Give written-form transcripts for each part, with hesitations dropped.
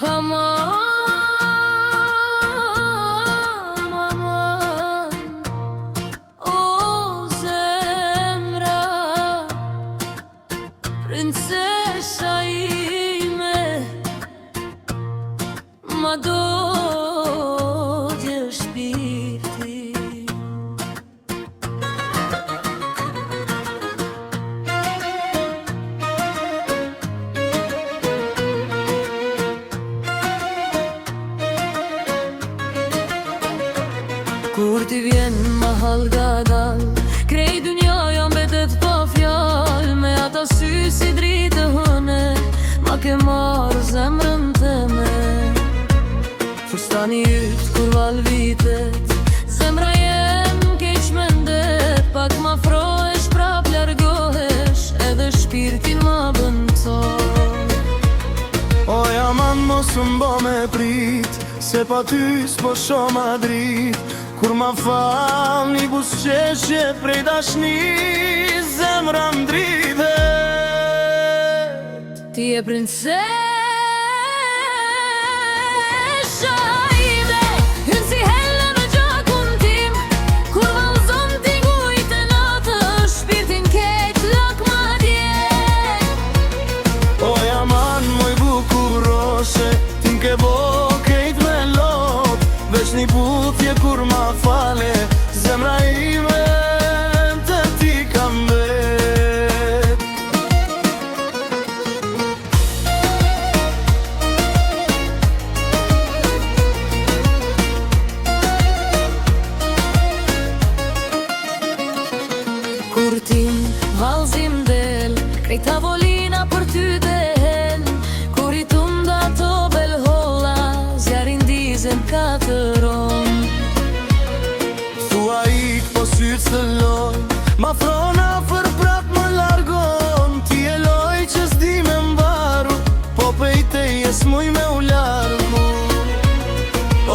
Aman, aman, o zemra, princesa ime, ma dogje shpirti. Kur ti vjen ma halgadal, krej dynjaja mbetet pa fjall. Me ata sy si dritë hëne, ma ke marrë zemrën teme. Fustani yt kur val vitet, zemra jem keq mendet. Pak ma frohesh prap largohesh, edhe shpirtin ma bën ton. Oj aman mos m'bo me prit, se pa ty s'po sho ma drit. Kur ma fal një busqeshje prej dashni, zemra m'dridhet. Ti e princesha ime, hyn si helle në gjakun tim. Kur vallëzon t'ingujt e natë, shpirtin keq lakma dje. Oj aman moj bukuroshe, ti m'ke bo kejt me lot. Veç një puthje kur ma fale, zemra ime të ti kam vet. Kur tim vallëzim del, krej tavolina për ty del. Kur i tunda to belholla, zjarin dizem katëron. Thua ik po sytë së loj, ma frona fër prap më largon. Ti e loj që s'di me mbaru, po pejte jes muj me u largu.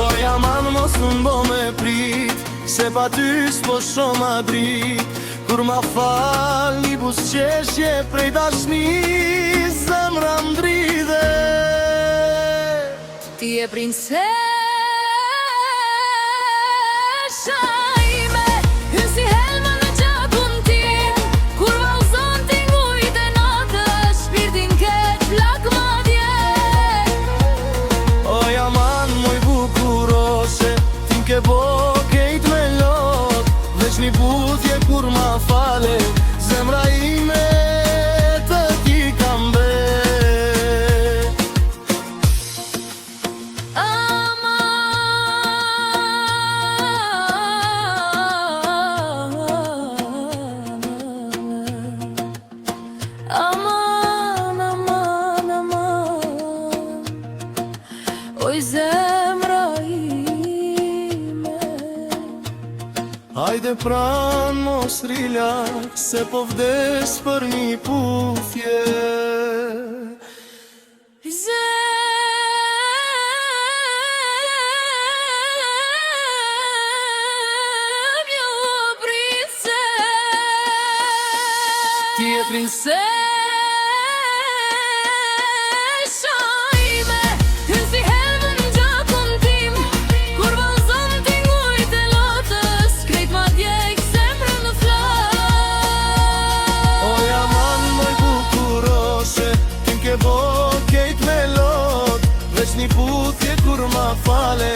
Oj aman mos m'bo me prit, se pa ty s'po sho ma drit. Kur ma fal një busqeshje prej dashni, zemra m'dridhet. Ti e princesha ime, hyn si helma në gjakun tim. Kur vallëzon t'ingujt e natë, shpirtin keq lakma dje. Oj aman moj bukuroshe, ti m'ke bo kejt me lot. Veç një puthje kur ma fale, zemra ime të ti kam vet. Aman, aman, aman, oj zemra ime. Hajde pran mos rilak, se po vdes për një puthje. Zemjo princes, Ti e princesha ime, hyn si helme në gjakun tim. Kur vallëzon t'ingujt e lotës, krejt ma djeg zemrën në flok. Oj aman moj bukuroshe, ti m'ke bo kejt me lot. Veç një puthje kur ma fale,